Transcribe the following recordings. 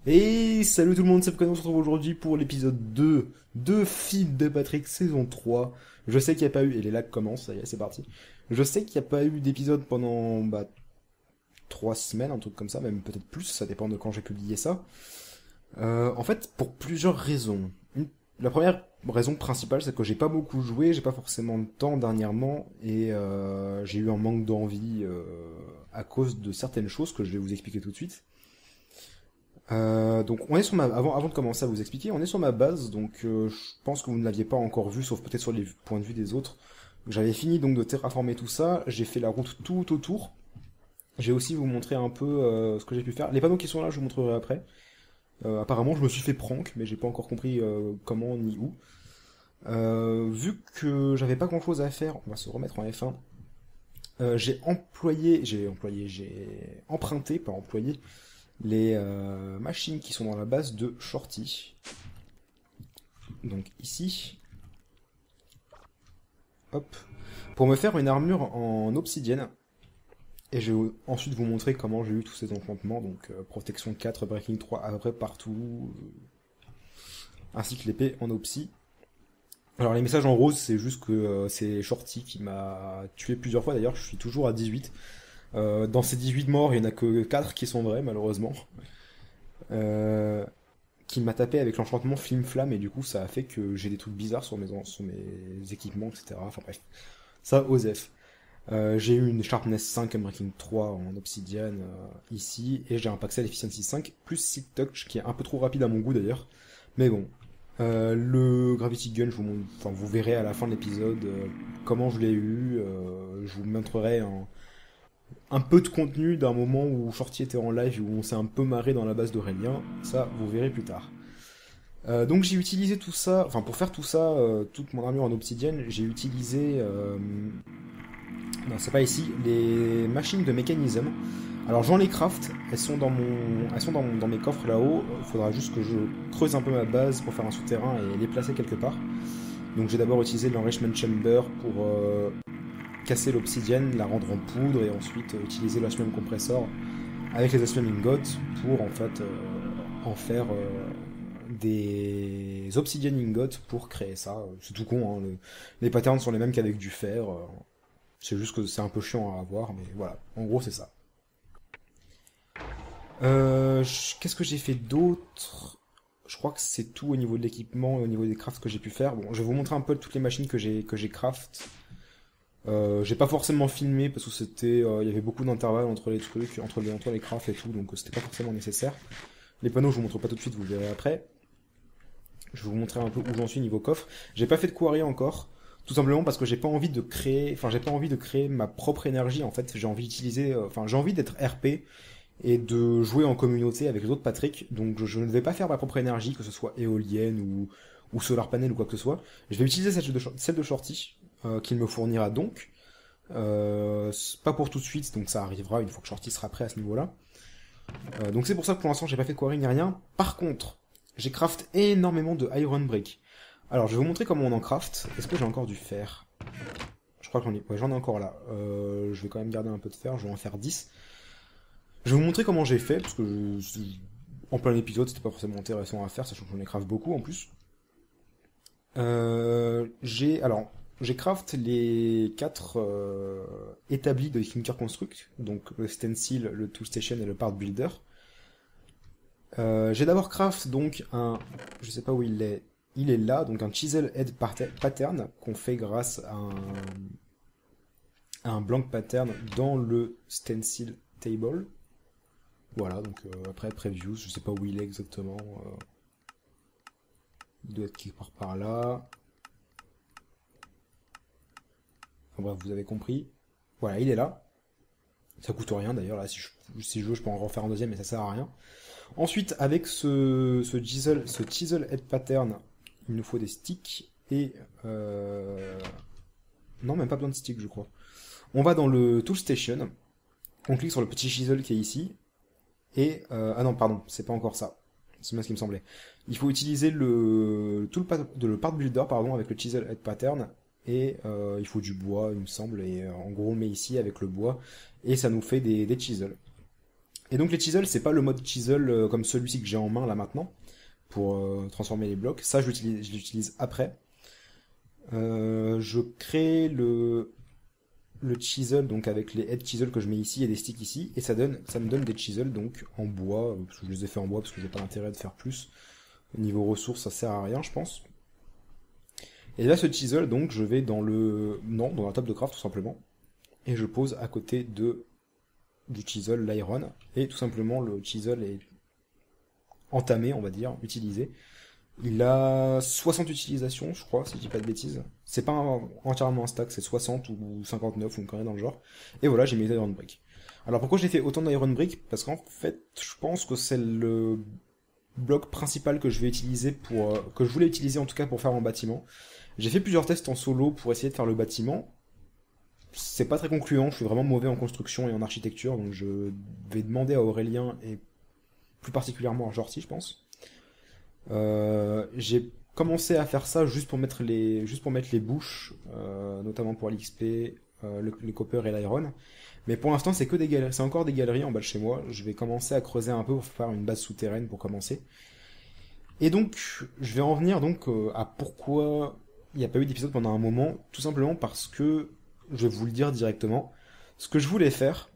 Et salut tout le monde, c'est Fred, on se retrouve aujourd'hui pour l'épisode 2 de Feed de Patrick saison 3. Je sais qu'il n'y a pas eu, et les lags commencent, ça y est, c'est parti. Je sais qu'il n'y a pas eu d'épisode pendant 3 semaines, un truc comme ça, même peut-être plus, ça dépend de quand j'ai publié ça. En fait, pour plusieurs raisons. La première raison principale, c'est que j'ai pas beaucoup joué, j'ai pas forcément de temps dernièrement, et j'ai eu un manque d'envie à cause de certaines choses que je vais vous expliquer tout de suite. Donc on est sur avant de commencer à vous expliquer, on est sur ma base, donc je pense que vous ne l'aviez pas encore vu, sauf peut-être sur les points de vue des autres. J'avais fini donc de terraformer tout ça, j'ai fait la route tout autour. J'ai aussi vous montrer un peu ce que j'ai pu faire. Les panneaux qui sont là, je vous montrerai après. Apparemment, je me suis fait prank, mais j'ai pas encore compris comment ni où. Vu que j'avais pas grand-chose à faire, on va se remettre en F1. J'ai emprunté, pas employé, les machines qui sont dans la base de Shorty. Donc ici, hop, pour me faire une armure en obsidienne. Et je vais ensuite vous montrer comment j'ai eu tous ces enchantements, donc protection 4, breaking 3 à peu près partout, ainsi que l'épée en opsi. Alors les messages en rose, c'est juste que c'est Shorty qui m'a tué plusieurs fois, d'ailleurs je suis toujours à 18. Dans ces 18 morts, il n'y en a que 4 qui sont vrais malheureusement. Euh, qui m'a tapé avec l'enchantement Flim Flam et du coup ça a fait que j'ai des trucs bizarres sur mes équipements, etc. Enfin bref, ça osef. J'ai eu une Sharpness 5 Unbreaking 3 en obsidienne ici et j'ai un Paxel Efficiency 5 plus Silk Touch qui est un peu trop rapide à mon goût d'ailleurs. Mais bon, le Gravity Gun, enfin, vous verrez à la fin de l'épisode comment je l'ai eu. Je vous montrerai un peu de contenu d'un moment où Shorty était en live où on s'est un peu marré dans la base d'Aurélien. Ça, vous verrez plus tard. Donc j'ai utilisé tout ça, enfin pour faire tout ça, toute mon armure en obsidienne, j'ai utilisé, non c'est pas ici, les machines de mécanisme. Alors j'en les craft, dans mes coffres là-haut. Il faudra juste que je creuse un peu ma base pour faire un souterrain et les placer quelque part. Donc j'ai d'abord utilisé l'enrichment chamber pour casser l'obsidienne, la rendre en poudre et ensuite utiliser l'osmium compressor avec les osmium ingots pour en fait en faire des obsidian ingots pour créer ça. C'est tout con, hein, les patterns sont les mêmes qu'avec du fer. C'est juste que c'est un peu chiant à avoir, mais voilà. En gros, c'est ça. Qu'est-ce que j'ai fait d'autre? Je crois que c'est tout au niveau de l'équipement et au niveau des crafts que j'ai pu faire. Bon, je vais vous montrer un peu toutes les machines que j'ai craft. J'ai pas forcément filmé parce que il y avait beaucoup d'intervalles entre les trucs, entre les crafts et tout, donc c'était pas forcément nécessaire. Les panneaux, je vous montre pas tout de suite, vous verrez après. Je vais vous montrer un peu où j'en suis niveau coffre. J'ai pas fait de quarry encore, tout simplement parce que j'ai pas envie de créer ma propre énergie. En fait, j'ai envie d'utiliser, j'ai envie d'être RP et de jouer en communauté avec les autres Patrick. Donc, je ne vais pas faire ma propre énergie, que ce soit éolienne ou solar panel ou quoi que ce soit. Je vais utiliser celle de Shorty, qu'il me fournira donc. Pas pour tout de suite, donc ça arrivera une fois que Shorty sera prêt à ce niveau-là. Donc c'est pour ça que pour l'instant j'ai pas fait de quarry ni rien. Par contre, j'ai craft énormément de iron brick. Alors je vais vous montrer comment on en craft. Est-ce que j'ai encore du fer? Je crois que j'en ai encore là. Je vais quand même garder un peu de fer, je vais en faire 10. Je vais vous montrer comment j'ai fait, parce que en plein épisode c'était pas forcément intéressant à faire, sachant que j'en ai craft beaucoup en plus. J'ai craft les 4 établis de Tinker Construct, donc le stencil, le tool station et le part builder. J'ai d'abord craft donc je sais pas où il est là, donc un chisel head pattern qu'on fait grâce à un blank pattern dans le stencil table. Voilà, donc après previews, je sais pas où il est exactement. Il doit être quelque part par là. Enfin bref, vous avez compris. Voilà, il est là. Ça coûte rien d'ailleurs, là, si je veux, je peux en refaire un deuxième, mais ça sert à rien. Ensuite, avec ce chisel head pattern, il nous faut des sticks et... Non, même pas besoin de sticks, je crois. On va dans le tool station, on clique sur le petit chisel qui est ici, et... ah non, pardon, c'est pas encore ça. C'est bien ce qui me semblait. Il faut utiliser le part builder, pardon, avec le chisel head pattern, et il faut du bois, il me semble, et en gros on met ici avec le bois, et ça nous fait des chisels. Et donc les chisels, c'est pas le mode chisel comme celui-ci que j'ai en main là maintenant, pour transformer les blocs. Ça, je l'utilise après. Je crée le chisel donc avec les head chisel que je mets ici et des sticks ici, et ça me donne des chisels donc en bois, parce que je les ai fait en bois parce que j'ai pas l'intérêt de faire plus. Niveau ressources, ça sert à rien, je pense. Et là, ce chisel, donc, je vais dans dans la table de craft tout simplement, et je pose à côté du chisel l'iron, et tout simplement le chisel est entamé, on va dire, utilisé. Il a 60 utilisations, je crois, si je dis pas de bêtises. C'est pas entièrement un stack, c'est 60 ou 59 ou une connerie dans le genre. Et voilà, j'ai mis des Iron Brick. Alors pourquoi j'ai fait autant d'Iron Brick? Parce qu'en fait, je pense que c'est le bloc principal que je vais utiliser que je voulais utiliser en tout cas pour faire mon bâtiment. J'ai fait plusieurs tests en solo pour essayer de faire le bâtiment. C'est pas très concluant, je suis vraiment mauvais en construction et en architecture, donc je vais demander à Aurélien et plus particulièrement à Jorti, je pense. J'ai commencé à faire ça juste pour mettre les bouches, notamment pour l'XP, le copper et l'iron. Mais pour l'instant, c'est que des galeries, c'est encore des galeries en bas de chez moi. Je vais commencer à creuser un peu pour faire une base souterraine pour commencer. Et donc, je vais en venir donc à pourquoi il n'y a pas eu d'épisode pendant un moment. Tout simplement parce que, je vais vous le dire directement, ce que je voulais faire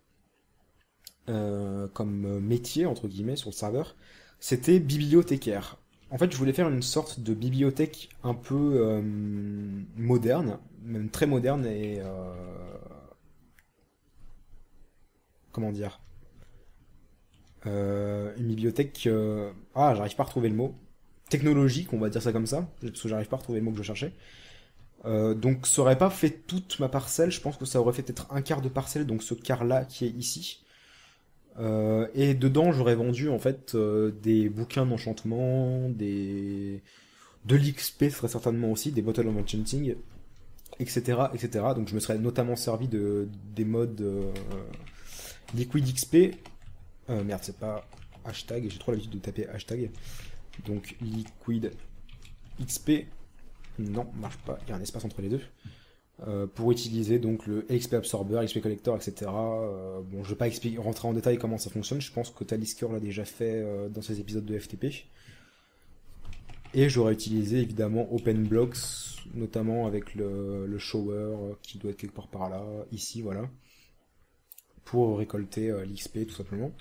comme métier, entre guillemets, sur le serveur, c'était bibliothécaire. En fait, je voulais faire une sorte de bibliothèque un peu moderne, même très moderne et comment dire, une bibliothèque. J'arrive pas à retrouver le mot. Technologique, on va dire ça comme ça, parce que j'arrive pas à retrouver le mot que je cherchais. Donc, ça aurait pas fait toute ma parcelle. Je pense que ça aurait fait peut-être un quart de parcelle, donc ce quart-là qui est ici. Et dedans, j'aurais vendu en fait des bouquins d'enchantement, de l'XP serait certainement aussi, des bottles of enchanting, etc., etc. Donc je me serais notamment servi des modes Liquid XP. Merde, c'est pas hashtag, j'ai trop l'habitude de taper hashtag. Donc Liquid XP, non, marche pas, il y a un espace entre les deux. Pour utiliser donc le XP Absorber, XP Collector, etc. Bon, je vais pas rentrer en détail comment ça fonctionne, je pense que Talisker l'a déjà fait dans ses épisodes de FTP. Et j'aurais utilisé évidemment Open Blocks, notamment avec le Shower qui doit être quelque part par là, ici, voilà, pour récolter l'XP tout simplement.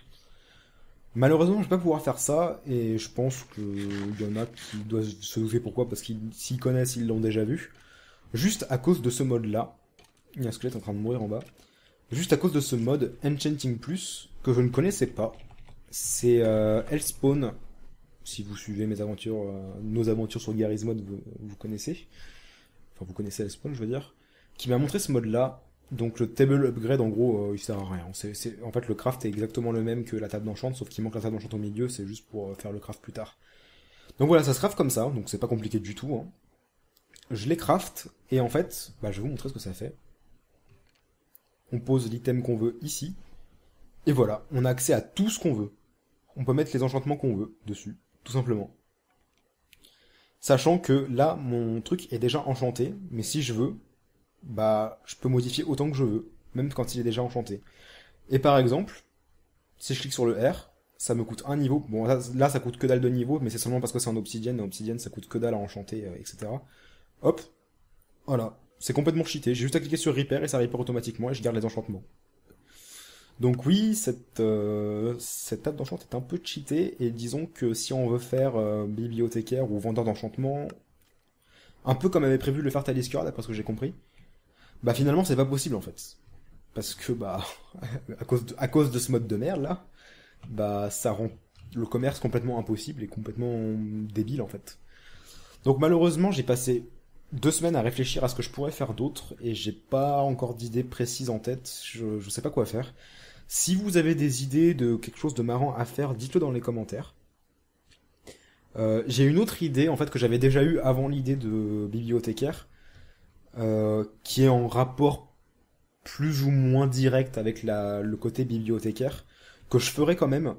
Malheureusement, je vais pas pouvoir faire ça, et je pense qu'il y en a qui doivent se douter pourquoi, parce qu'ils s'y connaissent, ils l'ont déjà vu. Juste à cause de ce mode-là, il y a un squelette en train de mourir en bas. Juste à cause de ce mode Enchanting Plus, que je ne connaissais pas. C'est Hellspawn, si vous suivez mes aventures, nos aventures sur Garry's Mod, vous connaissez. Enfin, vous connaissez Hellspawn, je veux dire. Qui m'a montré ce mode-là. Donc le table upgrade, en gros, il sert à rien. En fait, le craft est exactement le même que la table d'enchant, sauf qu'il manque la table d'enchant au milieu, c'est juste pour faire le craft plus tard. Donc voilà, ça se craft comme ça, donc c'est pas compliqué du tout, hein. Je les craft, et en fait, je vais vous montrer ce que ça fait. On pose l'item qu'on veut ici, et voilà, on a accès à tout ce qu'on veut. On peut mettre les enchantements qu'on veut dessus, tout simplement. Sachant que là, mon truc est déjà enchanté, mais si je veux, je peux modifier autant que je veux, même quand il est déjà enchanté. Et par exemple, si je clique sur le R, ça me coûte un niveau. Bon, là ça coûte que dalle de niveau, mais c'est seulement parce que c'est en obsidienne, et obsidienne ça coûte que dalle à enchanter, etc. Hop, voilà, c'est complètement cheaté. J'ai juste à cliquer sur Repair et ça repair automatiquement et je garde les enchantements. Donc oui, cette table d'enchant est un peu cheatée, et disons que si on veut faire bibliothécaire ou vendeur d'enchantement, un peu comme avait prévu de le faire Talisker, d'après ce que j'ai compris, finalement c'est pas possible en fait. Parce que à cause de ce mode de merde là, ça rend le commerce complètement impossible et complètement débile en fait. Donc malheureusement j'ai passé 2 semaines à réfléchir à ce que je pourrais faire d'autre, et j'ai pas encore d'idées précises en tête, je sais pas quoi faire. Si vous avez des idées de quelque chose de marrant à faire, dites-le dans les commentaires. J'ai une autre idée en fait que j'avais déjà eue avant l'idée de bibliothécaire, qui est en rapport plus ou moins direct avec le côté bibliothécaire, que je ferai quand même.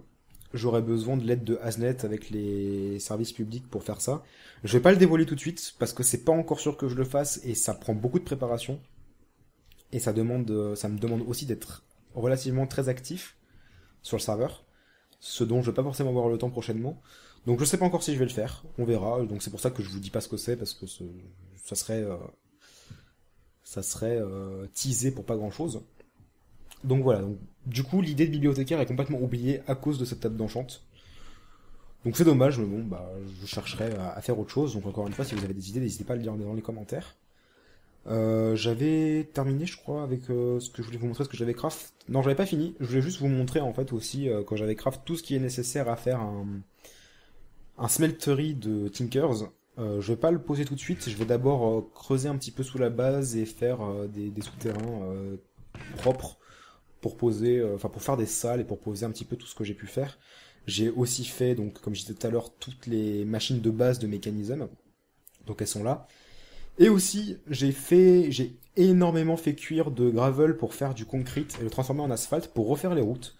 J'aurais besoin de l'aide de Hasnet avec les services publics pour faire ça. Je vais pas le dévoiler tout de suite, parce que c'est pas encore sûr que je le fasse, et ça prend beaucoup de préparation. Et ça me demande aussi d'être relativement très actif sur le serveur. ce dont je vais pas forcément avoir le temps prochainement. Donc je sais pas encore si je vais le faire, on verra. Donc c'est pour ça que je vous dis pas ce que c'est, parce que ça serait teasé pour pas grand chose. Donc voilà, donc, du coup l'idée de bibliothécaire est complètement oubliée à cause de cette table d'enchante. Donc c'est dommage, mais bon, bah je chercherai à faire autre chose. Donc encore une fois, si vous avez des idées, n'hésitez pas à le dire dans les commentaires. J'avais terminé, je crois, avec ce que je voulais vous montrer, ce que j'avais craft. Non, j'avais pas fini. Je voulais juste vous montrer en fait aussi quand j'avais craft tout ce qui est nécessaire à faire un smeltery de Tinkers. Je vais pas le poser tout de suite. Je vais d'abord creuser un petit peu sous la base et faire des souterrains propres pour poser, enfin pour faire des salles et pour poser un petit peu tout ce que j'ai pu faire. J'ai aussi fait, donc comme je disais tout à l'heure, toutes les machines de base de mécanisme. Donc elles sont là. Et aussi, j'ai énormément fait cuire de gravel pour faire du concrete et le transformer en asphalte pour refaire les routes.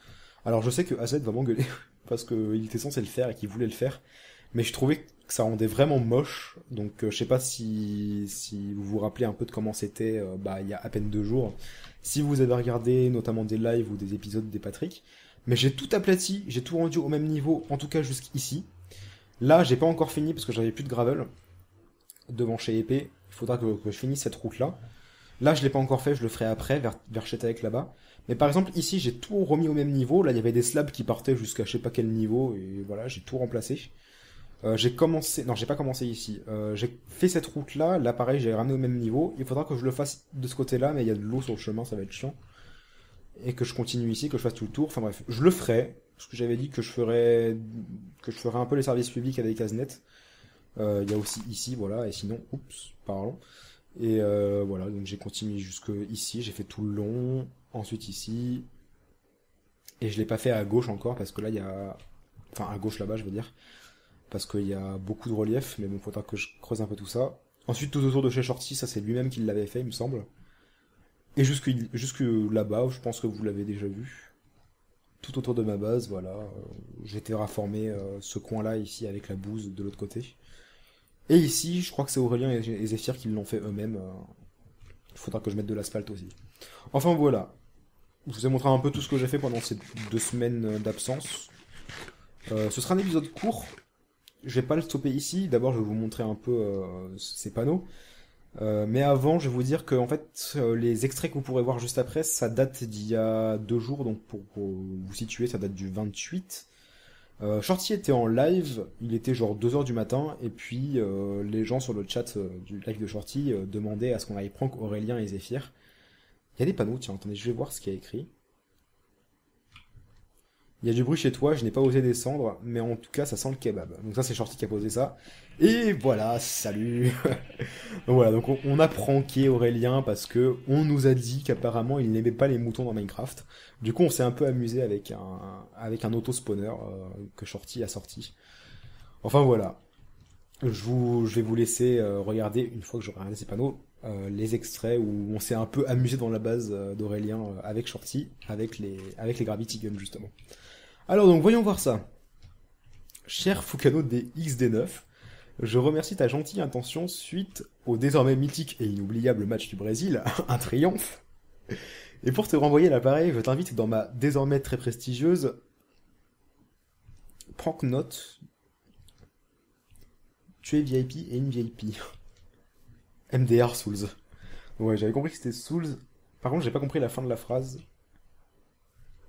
Alors je sais que AZ va m'engueuler parce qu'il était censé le faire et qu'il voulait le faire, mais je trouvais que ça rendait vraiment moche. Donc je sais pas si vous vous rappelez un peu de comment c'était il y a à peine 2 jours. Si vous avez regardé notamment des lives ou des épisodes des Patrick, mais j'ai tout aplati, j'ai tout rendu au même niveau, en tout cas jusqu'ici. Là, j'ai pas encore fini parce que j'avais plus de gravel devant chez Épée. Il faudra que je finisse cette route-là. Là, je l'ai pas encore fait, je le ferai après, vers Chetek là-bas. Mais par exemple, ici, j'ai tout remis au même niveau. Là, il y avait des slabs qui partaient jusqu'à je sais pas quel niveau, et voilà, j'ai tout remplacé. J'ai commencé... Non, j'ai pas commencé ici. J'ai fait cette route-là, là, pareil, j'ai ramené au même niveau. Il faudra que je le fasse de ce côté-là, mais il y a de l'eau sur le chemin, ça va être chiant. Et que je continue ici, que je fasse tout le tour. Enfin bref, je le ferai. Parce que j'avais dit que je ferais un peu les services publics avec Aznet. Il y a aussi ici, voilà, et sinon, oups, pardon. Et voilà, donc j'ai continué jusque ici, j'ai fait tout le long, ensuite ici, et je l'ai pas fait à gauche encore, parce que là, il y a... Enfin, à gauche là-bas, je veux dire, parce qu'il y a beaucoup de relief, mais bon, faudra que je creuse un peu tout ça. Ensuite, tout autour de chez Shorty, ça c'est lui-même qui l'avait fait, il me semble. Et jusque là-bas, je pense que vous l'avez déjà vu. Tout autour de ma base, voilà. J'ai terraformé ce coin-là, ici, avec la bouse de l'autre côté. Et ici, je crois que c'est Aurélien et Zéphyr qui l'ont fait eux-mêmes. Il faudra que je mette de l'asphalte aussi. Enfin voilà. Je vous ai montré un peu tout ce que j'ai fait pendant ces 2 semaines d'absence. Ce sera un épisode court. Je vais pas le stopper ici. D'abord, je vais vous montrer un peu ces panneaux. Mais avant, je vais vous dire que en fait, les extraits que vous pourrez voir juste après, ça date d'il y a 2 jours. Donc pour vous situer, ça date du 28. Shorty était en live, il était genre 2h du matin, et puis les gens sur le chat du live de Shorty demandaient à ce qu'on aille prank Aurélien et Zéphyr. Il y a des panneaux, tiens, attendez, je vais voir ce qu'il y a écrit. Il y a du bruit chez toi, je n'ai pas osé descendre, mais en tout cas ça sent le kebab. Donc ça c'est Shorty qui a posé ça. Et voilà, salut. Donc voilà, donc on a pranké Aurélien parce que on nous a dit qu'apparemment il n'aimait pas les moutons dans Minecraft. Du coup on s'est un peu amusé avec un auto-spawner que Shorty a sorti. Enfin voilà. Je vais vous laisser regarder, une fois que j'aurai regardé ces panneaux, les extraits où on s'est un peu amusé dans la base d'Aurélien avec Shorty, avec les Gravity Guns justement. Alors donc voyons voir ça. Cher Fukano des XD9, je remercie ta gentille intention suite au désormais mythique et inoubliable match du Brésil, un triomphe. Et pour te renvoyer l'appareil, je t'invite dans ma désormais très prestigieuse prank note. Tu es VIP et une VIP. MDR Souls. Ouais, j'avais compris que c'était Souls. Par contre, j'ai pas compris la fin de la phrase.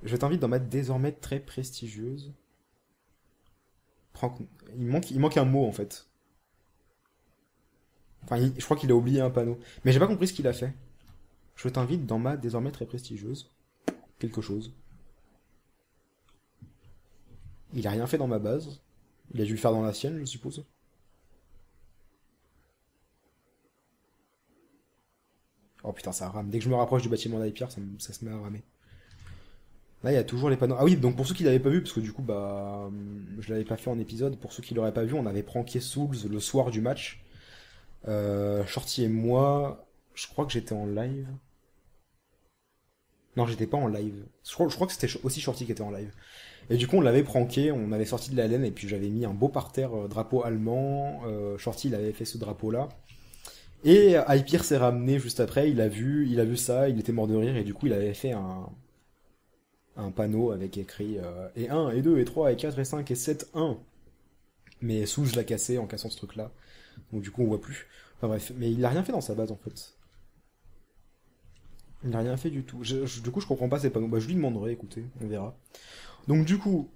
Je t'invite dans ma désormais très prestigieuse. Il manque un mot en fait. Enfin, je crois qu'il a oublié un panneau. Mais j'ai pas compris ce qu'il a fait. Je t'invite dans ma désormais très prestigieuse. Quelque chose. Il a rien fait dans ma base. Il a dû le faire dans la sienne, je suppose. Oh putain, ça rame. Dès que je me rapproche du bâtiment d'Hyper, ça se met à ramer. Là, il y a toujours les panneaux. Ah oui, donc pour ceux qui l'avaient pas vu, parce que du coup, je l'avais pas fait en épisode. Pour ceux qui l'auraient pas vu, on avait pranké Souls le soir du match. Shorty et moi, je crois que j'étais en live. Non, j'étais pas en live. Je crois que c'était aussi Shorty qui était en live. Et du coup, on l'avait pranké, on avait sorti de la laine, et puis j'avais mis un beau parterre drapeau allemand. Shorty, il avait fait ce drapeau-là. Et Hyper s'est ramené juste après, il a vu ça, il était mort de rire, et du coup, il avait fait un panneau avec écrit et 1, et 2, et 3, et 4, et 5, et 7, 1. Mais Souge l'a cassé en cassant ce truc-là. Donc du coup, on voit plus. Enfin bref, mais il a rien fait dans sa base en fait. Il n'a rien fait du tout. Du coup, je comprends pas ces panneaux. Bah, je lui demanderai, écoutez, on verra. Donc du coup,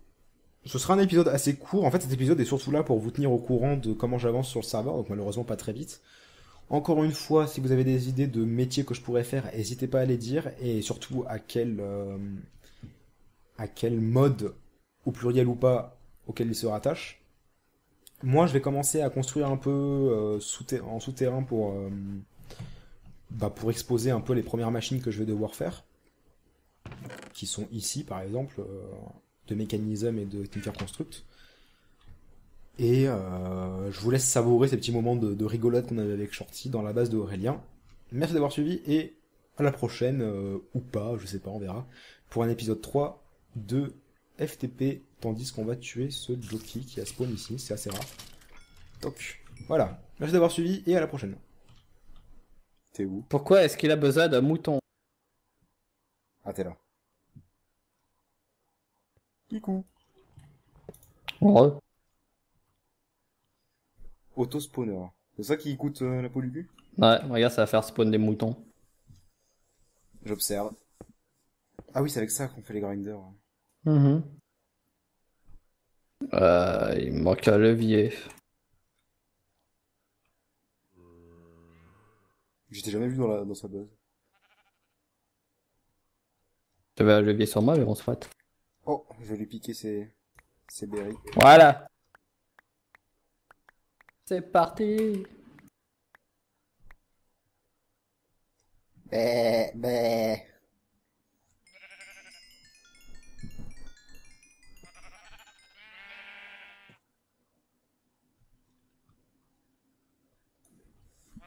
ce sera un épisode assez court. En fait, cet épisode est surtout là pour vous tenir au courant de comment j'avance sur le serveur, donc malheureusement pas très vite. Encore une fois, si vous avez des idées de métiers que je pourrais faire, n'hésitez pas à les dire, et surtout à quel mode, au pluriel ou pas, auquel il se rattache. Moi, je vais commencer à construire un peu en souterrain pour exposer un peu les premières machines que je vais devoir faire, qui sont ici, par exemple, de Mechanism et de Tinker Construct. Et je vous laisse savourer ces petits moments de rigolade qu'on avait avec Shorty dans la base de Aurélien. Merci d'avoir suivi et à la prochaine, ou pas, je sais pas, on verra, pour un épisode 3 de FTP, tandis qu'on va tuer ce jockey qui a spawn ici, c'est assez rare. Donc, voilà. Merci d'avoir suivi et à la prochaine. T'es où? Pourquoi est-ce qu'il a besoin d'un mouton? Ah, t'es là. Kikou. Ouais. Auto-spawner. C'est ça qui coûte la peau du cul? Ouais, regarde, ça va faire spawn des moutons. J'observe. Ah oui, c'est avec ça qu'on fait les grinders. Il me manque un levier. Je t'ai jamais vu dans sa base. J'avais un levier sur moi, mais on se rate. Oh, je vais lui piquer ses berries. Voilà. C'est parti. Bé.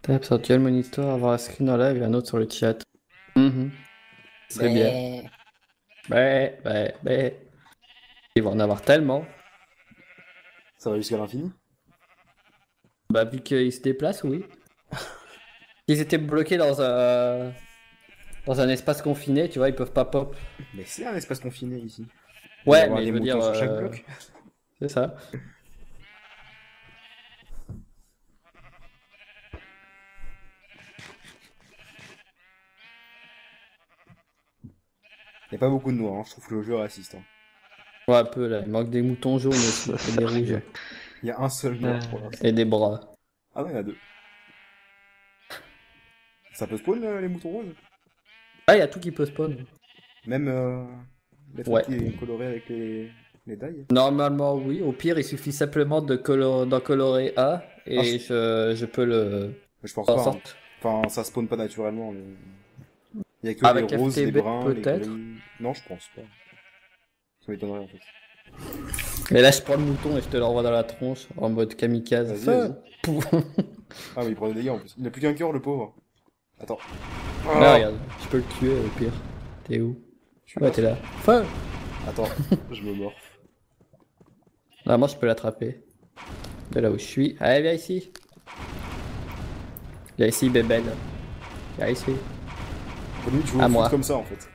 Tape sur Dual Monitor, avoir un screen en live et un autre sur le chat. C'est bien. Il va en avoir tellement. Ça va jusqu'à l'infini? Bah, vu qu'ils se déplacent, oui. Ils étaient bloqués dans un espace confiné, tu vois, ils peuvent pas pop. Mais c'est un espace confiné ici. Ouais, mais je veux dire. Sur chaque bloc. C'est ça. Y a pas beaucoup de noirs, hein. Je trouve que le jeu raciste. Hein. Ouais, un peu là, il manque des moutons jaunes aussi, et des rouges. Il y a un seul noir pour l'instant. Et des bras. Ah non, il y en a deux. Ça peut spawn les moutons roses? Ah, il y a tout qui peut spawn. Même les trucs qui sont colorés avec les dailles? Normalement, oui. Au pire, il suffit simplement d'en colorer un et je peux le. Mais je pense pas. Hein. Enfin, ça spawn pas naturellement. Mais... Il y a que avec les roses, FTB, les bruns, les peut-être. gris. Non, je pense pas. Ça m'étonnerait en fait. Mais là, je prends le mouton et je te l'envoie dans la tronche en mode kamikaze. Vas-y. Ah, mais il prend des dégâts en plus. Il a plus qu'un cœur, le pauvre. Attends. Ah, regarde, je peux le tuer au pire. T'es où? Ouais, t'es là. Fin. Attends, je me mords. Non, moi je peux l'attraper. De là où je suis. Allez, viens ici. Viens ici, bébelle. Viens ici. Tu vois moi. comme ça en fait.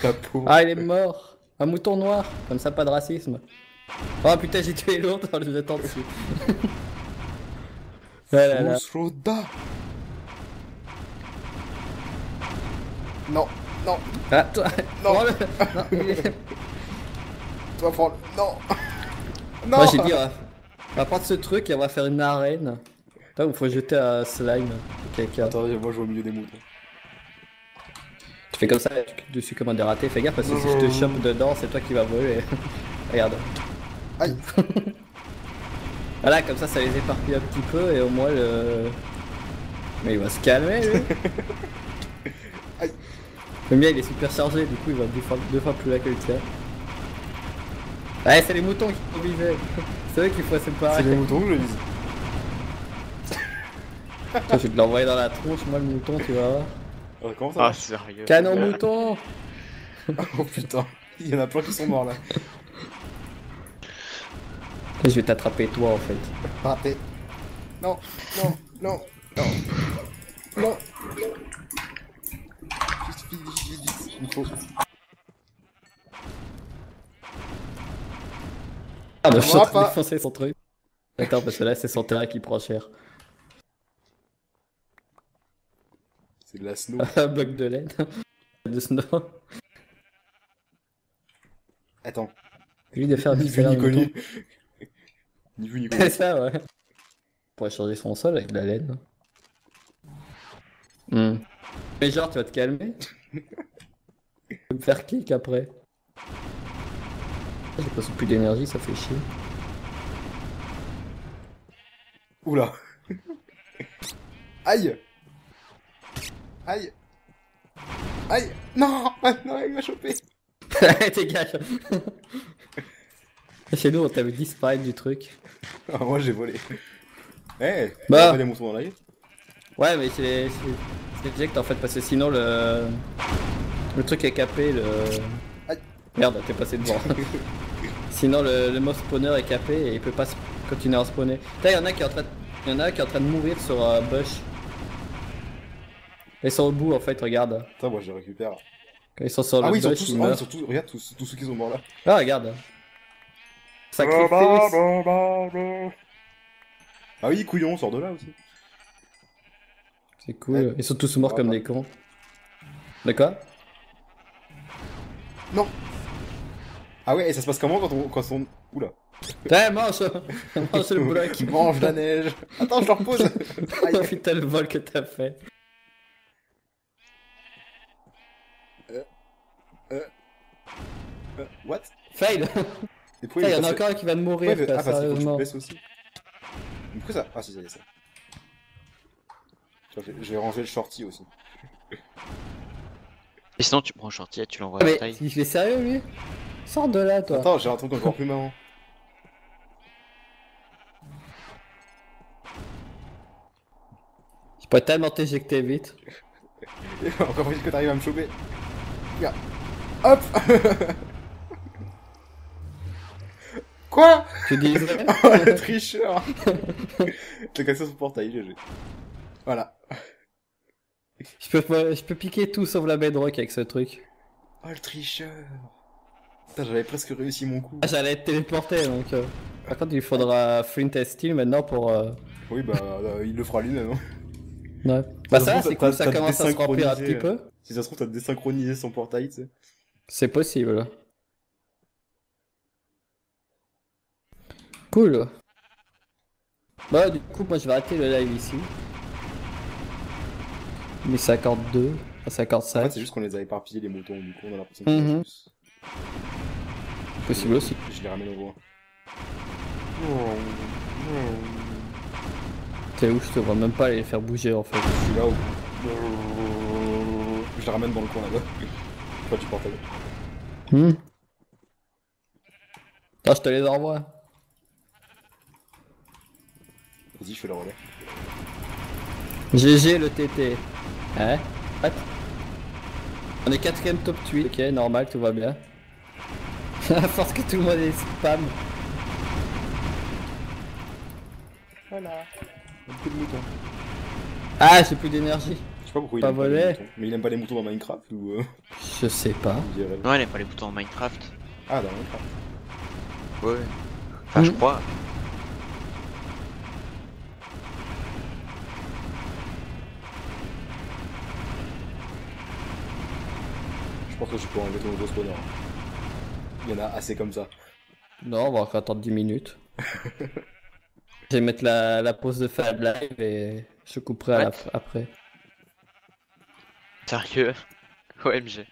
Ta peau. Ah, il est mort. Un mouton noir. Comme ça, pas de racisme. Oh putain, j'ai tué l'autre en le jetant dessus. Voilà, là. Non, non. Ah, toi. Non. Non, il est... Toi, prends-le. Non. Non. Moi j'ai dit, on va prendre ce truc et on va faire une arène. Là où il faut jeter un slime. Quelqu'un. Attends, moi je vais au milieu des moutons. Tu fais comme ça, tu cliques dessus comme un dératé. Fais gaffe parce que si je te chope dedans, c'est toi qui vas voler. Regarde. Aïe. Voilà, comme ça les éparpille un petit peu et au moins le. Mais il va se calmer lui. Aïe. Le mien il est super chargé, du coup il va deux fois plus là que le tien. Ouais, c'est les moutons qui sont visés. C'est eux qu'il faut séparer. C'est les moutons que je vise. Je vais te l'envoyer dans la tronche, moi le mouton, tu vas voir. Comment ça va? Ah, sérieux? Canon mouton. Oh putain, il y en a plein qui sont morts là. Je vais t'attraper toi en fait. Raté. Non, non, non, non. Non. Vite, il faut. Je suis en train de pas. défoncer son truc. D'accord, parce que là, c'est son terrain qui prend cher. C'est de la snow. Un bloc de laine. De snow. Attends. Lui de faire un Ni petit vu ni salaire de connu. mouton. Ni vu ni C'est connu. ça, ouais. On pourrait changer son sol avec de la laine. Mais genre, tu vas te calmer. Tu vas me faire kick après. J'ai pas plus d'énergie, ça fait chier. Oula. Aïe. Aïe. Aïe. Non. Ah, non, il m'a chopé. Dégage. Chez nous, on t'avait disparaître du truc. Ah, moi j'ai volé. Eh, Bah. on fait des moutons dans la gueule. Ouais, mais c'est direct en fait, parce que sinon le truc est capé, le. Aïe. Merde, t'es passé devant. Sinon le mob spawner est capé et il peut pas continuer à spawner. Là, il y en a qui est en train de mourir sur Bush. Ils sont au bout en fait, regarde. Attends, moi je récupère. Quand ils sont sur Ah le oui, ils sont Bush, tous. ils Oh, meurent. ils sont tous. Regarde tous ceux qui sont morts là. Ah, regarde. Sacrifice. Ah oui, couillon, sort de là aussi. C'est cool. Ils sont tous morts comme des cons. D'accord. Non. Ah ouais, et ça se passe comment quand on... Oula. Ouais, mange mange le bloc. Mange la neige. Attends, je le repose. Aïe. Putain, le vol que t'as fait. What? Fail. Et pourquoi Il y en a passe- encore un qui va de mourir, Ouais, mais- frère, ah, parce qu'il faut que tu te sérieusement. baisses aussi. Mais pourquoi ça? Ah si, ça y est, ça. Tiens, je vais ranger le shorty aussi. Et sinon, tu prends Shorty et tu l'envoies à la Mais taille. il est sérieux, lui? Sors de là, toi. Attends, j'ai un truc encore plus marrant. Je pourrais tellement t'éjecter vite. Encore vite que t'arrives à me choper. Regarde. Hop. Quoi? Tu disais? Oh, le tricheur. T'as cassé son portail, GG. Voilà. Je peux piquer tout sauf la bedrock avec ce truc. Oh, le tricheur. Putain, j'avais presque réussi mon coup. Ah, j'allais être téléporté, donc... Par contre, il faudra Flint et Steel maintenant pour... Oui, bah, il le fera lui-même. Hein. Ouais. Bah se ça, trouve, c'est cool, ça t'as commence à se remplir un désynchronisé, petit peu. Si ça se trouve, t'as désynchronisé son portail, tu sais. C'est possible. Cool. Bah du coup, moi je vais arrêter le live ici. Mais 52, En pas fait, 55. c'est juste qu'on les a éparpillés, les moutons, du coup, on a l'impression qu'il y en a Mhm. plus. Possible aussi. Je les ramène au loin. T'es où? Je te vois même pas les faire bouger en fait. Je suis là où... Je les ramène dans le coin là-bas. Toi, tu portes Attends, je te les envoie. Vas-y, je fais le relais. GG le TT. Hein? What? On est 4ème top 8. Ok, normal, tout va bien. À force que tout le monde est spam. Voilà. Un peu de moutons. Ah, j'ai plus d'énergie. Je sais pas pourquoi il Pas aime pas les volé. moutons. Mais il aime pas les moutons dans Minecraft ou... Je sais pas. je dirais. Non, elle aime pas les boutons en Minecraft. Ah, dans Minecraft. Ouais. Enfin, je crois. Je pense que je peux enlever ton nouveau spawner. Il y en a assez comme ça. Non, on va encore attendre 10 minutes. Je vais mettre la pause de fin de live et je couperai à après. Sérieux. OMG.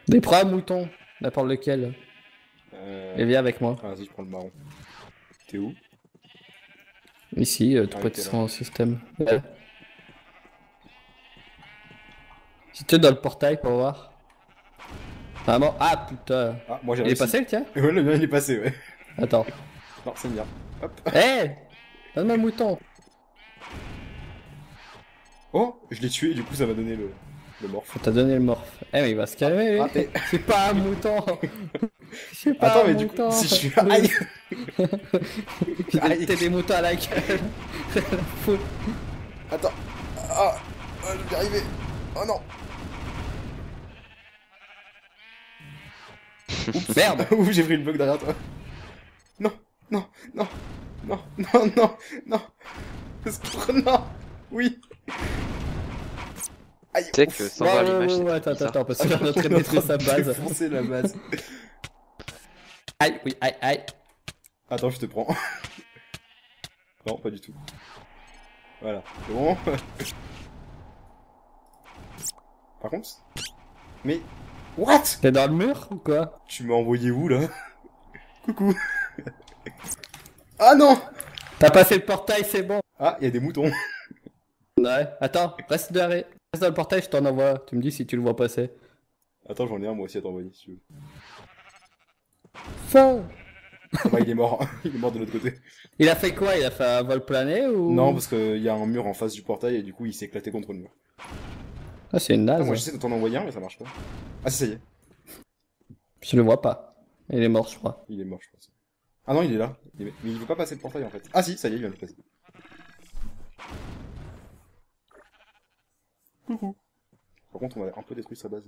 Des prends un mouton, n'importe lequel. Et viens avec moi. Ah, vas-y, je prends le marron. T'es où? Ici, tout Ah, près ok, de là. son système. Ouais. J'étais dans le portail pour voir. Vraiment. Ah putain. Ah, moi j'ai Il est réussi. passé le tien? Ouais, le mien il est passé, ouais. Attends. Non, c'est bien. Hop. Hé! Donne-moi un mouton. Oh, je l'ai tué, du coup ça m'a donné le morph. T'as donné le morph. Eh mais il va se calmer lui. Raté. Je suis pas un mouton. Je suis pas Attends, un mais du mouton. coup, si je suis... Aïe. Aïe. T'es des moutons à la gueule. Fou. Attends. Ah, je vais y arriver. Oh non. Merde. Ouh, j'ai pris le bug derrière toi. Non, non, non, non, non, non, non. Au secours, non. Oui. Aïe. Tu sais que sans voir l'image, c'est attends, bizarre. attends, parce que là, notre pénétrer sa base. Défoncer la base. Aïe, oui, aïe, aïe. Attends, je te prends. Non, pas du tout. Voilà, c'est bon. Par contre... Mais... What? T'es dans le mur ou quoi? Tu m'as envoyé où, là? Coucou. Ah non! T'as passé le portail, c'est bon. Ah, il y a des moutons. Ouais, attends, reste dans le portail, je t'en envoie. Tu me dis si tu le vois passer. Attends, j'en ai un moi aussi à t'envoyer si tu veux. Fin. Ah bah, il est mort. Il est mort de l'autre côté. Il a fait quoi? Il a fait un vol plané ou... Non, parce qu'il y a un mur en face du portail et du coup il s'est éclaté contre le mur. Ah, c'est une Ah, naze. moi j'essaie de t'en envoyer un mais ça marche pas. Ah, ça y est. Je le vois pas. Il est mort, je crois. Il est mort, je pense. Ah non, il est là. Mais il veut pas passer le portail en fait. Ah si, ça y est, il vient de le passer. Coucou. Par contre, on a un peu détruit sa base.